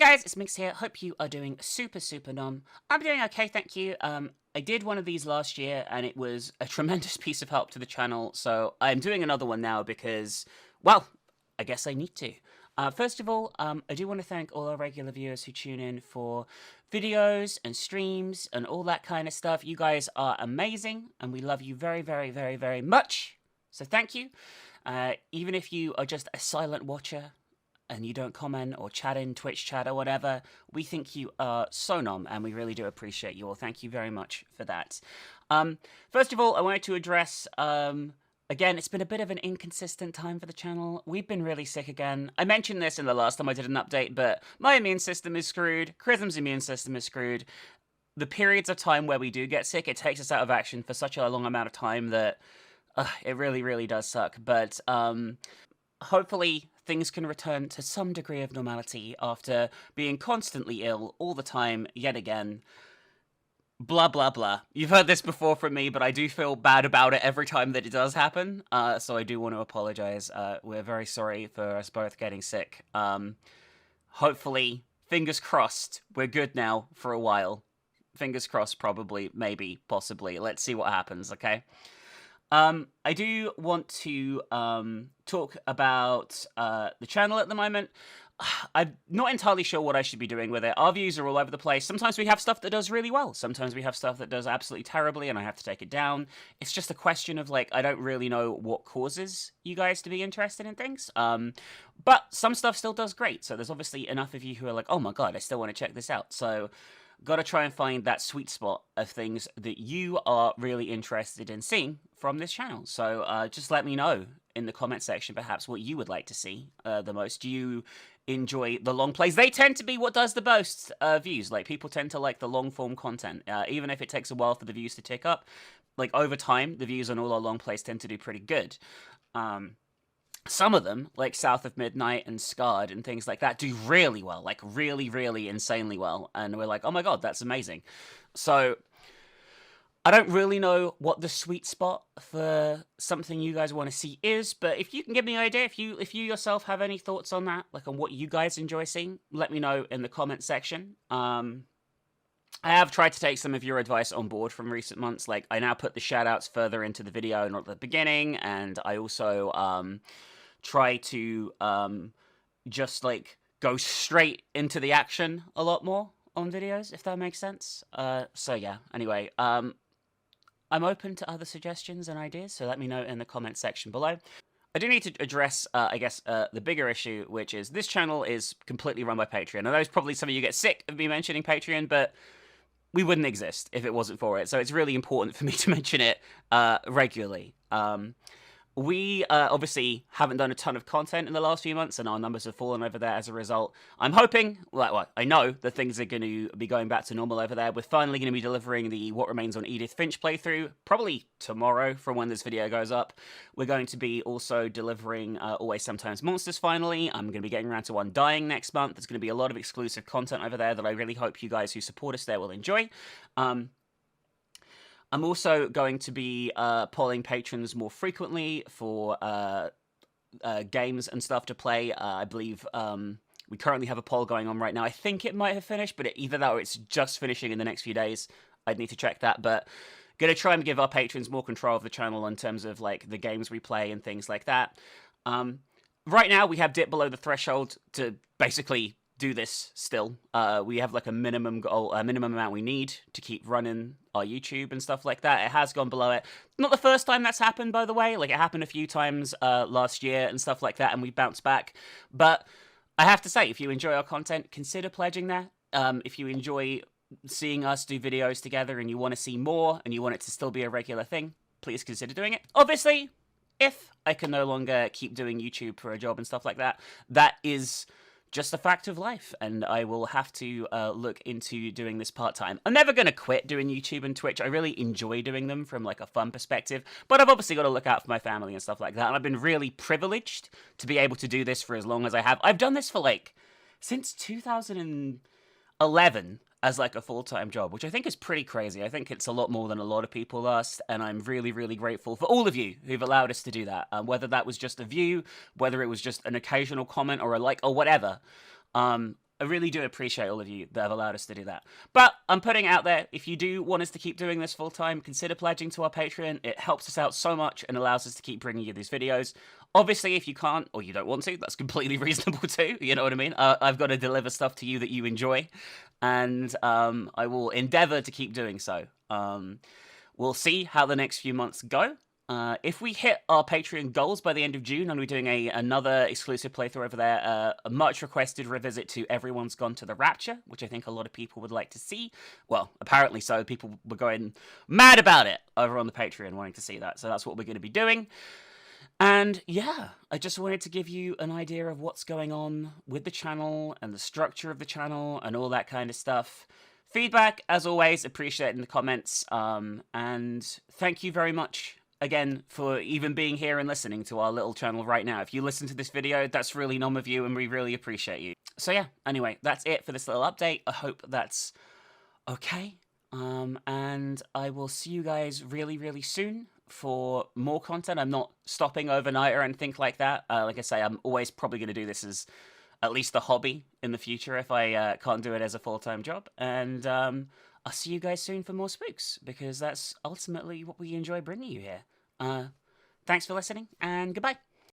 guys, it's Minx here. Hope you are doing super nom. I'm doing okay, thank you. I did one of these last year and it was a tremendous piece of help to the channel, so I'm doing another one now because, well, I guess I need to. First of all, I do want to thank all our regular viewers who tune in for videos and streams and all that kind of stuff. You guys are amazing and we love you very much. So thank you. Even if you are just a silent watcher and you don't comment or chat in Twitch chat or whatever, we think you are so nom and we really do appreciate you all. Thank you very much for that. First of all, I wanted to address, again, it's been a bit of an inconsistent time for the channel. We've been really sick again. I mentioned this in the last time I did an update, but my immune system is screwed. KrinxTV's immune system is screwed. The periods of time where we do get sick, it takes us out of action for such a long amount of time that it really does suck. But hopefully things can return to some degree of normality after being constantly ill all the time, yet again. Blah, blah, blah. You've heard this before from me, but I do feel bad about it every time that it does happen. So I do want to apologize. We're very sorry for us both getting sick. Hopefully, fingers crossed, we're good now for a while. Fingers crossed, probably, maybe, possibly. Let's see what happens, okay? I do want to talk about the channel at the moment. I'm not entirely sure what I should be doing with it. Our views are all over the place. Sometimes we have stuff that does really well. Sometimes we have stuff that does absolutely terribly and I have to take it down. It's just a question of, like, I don't really know what causes you guys to be interested in things. But some stuff still does great. So there's obviously enough of you who are like, oh my god, I still want to check this out. So got to try and find that sweet spot of things that you are really interested in seeing from this channel. So just let me know in the comment section perhaps what you would like to see the most. Do you enjoy the long plays? They tend to be what does the most views. Like, people tend to like the long form content, even if it takes a while for the views to tick up. Like, over time, the views on all our long plays tend to do pretty good. Some of them, like South of Midnight and Scarred and things like that, do really well, like really insanely well. And we're like, oh my god, that's amazing. So I don't really know what the sweet spot for something you guys want to see is, but if you can give me an idea, if you yourself have any thoughts on that, like on what you guys enjoy seeing, let me know in the comment section. I have tried to take some of your advice on board from recent months. Like, I now put the shoutouts further into the video, not at the beginning, and I also try to just like go straight into the action a lot more on videos, if that makes sense. So yeah, anyway, I'm open to other suggestions and ideas, so let me know in the comment section below. I do need to address, I guess, the bigger issue, which is this channel is completely run by Patreon. I know probably some of you get sick of me mentioning Patreon, but we wouldn't exist if it wasn't for it. So it's really important for me to mention it regularly. We obviously haven't done a ton of content in the last few months, and our numbers have fallen over there as a result. I'm hoping, well, I know that things are going to be going back to normal over there. We're finally going to be delivering the What Remains on Edith Finch playthrough, probably tomorrow from when this video goes up. We're going to be also delivering Always Sometimes Monsters finally. I'm going to be getting around to Undying next month. There's going to be a lot of exclusive content over there that I really hope you guys who support us there will enjoy. I'm also going to be polling patrons more frequently for games and stuff to play. I believe we currently have a poll going on right now. I think it might have finished, but either that or it's just finishing in the next few days. I'd need to check that, but going to try and give our patrons more control of the channel in terms of like the games we play and things like that. Right now, we have dipped below the threshold to basically do this still. We have like a minimum goal, a minimum amount we need to keep running our YouTube and stuff like that. It has gone below it. Not the first time that's happened, by the way. Like, it happened a few times last year and stuff like that, and we bounced back. But I have to say, if you enjoy our content, consider pledging there. If you enjoy seeing us do videos together and you want to see more and you want it to still be a regular thing, please consider doing it. Obviously, if I can no longer keep doing YouTube for a job and stuff like that, that is just a fact of life, and I will have to look into doing this part-time. I'm never going to quit doing YouTube and Twitch. I really enjoy doing them from like a fun perspective, but I've obviously got to look out for my family and stuff like that, and I've been really privileged to be able to do this for as long as I have. I've done this for like since 2011 as like a full-time job, which I think is pretty crazy. I think it's a lot more than a lot of people last, and I'm really grateful for all of you who've allowed us to do that. Whether that was just a view, whether it was just an occasional comment or a like or whatever. I really do appreciate all of you that have allowed us to do that. But I'm putting it out there, if you do want us to keep doing this full time, consider pledging to our Patreon. It helps us out so much and allows us to keep bringing you these videos. Obviously, if you can't or you don't want to, that's completely reasonable too. You know what I mean? I've got to deliver stuff to you that you enjoy, and I will endeavor to keep doing so. We'll see how the next few months go. If we hit our Patreon goals by the end of June, and we're doing another exclusive playthrough over there, a much requested revisit to Everyone's Gone to the Rapture, which I think a lot of people would like to see. Well, apparently so. People were going mad about it over on the Patreon, wanting to see that. So that's what we're going to be doing. And yeah, I just wanted to give you an idea of what's going on with the channel and the structure of the channel and all that kind of stuff. Feedback, as always, appreciate in the comments. And thank you very much again for even being here and listening to our little channel right now. If you listen to this video, that's really nom of you and we really appreciate you. So yeah, anyway, that's it for this little update. I hope that's okay. And I will see you guys really, really soon for more content. I'm not stopping overnight or anything like that. Like I say, I'm always probably going to do this as at least a hobby in the future if I can't do it as a full-time job. And I'll see you guys soon for more spooks, because that's ultimately what we enjoy bringing you here. Thanks for listening, and goodbye.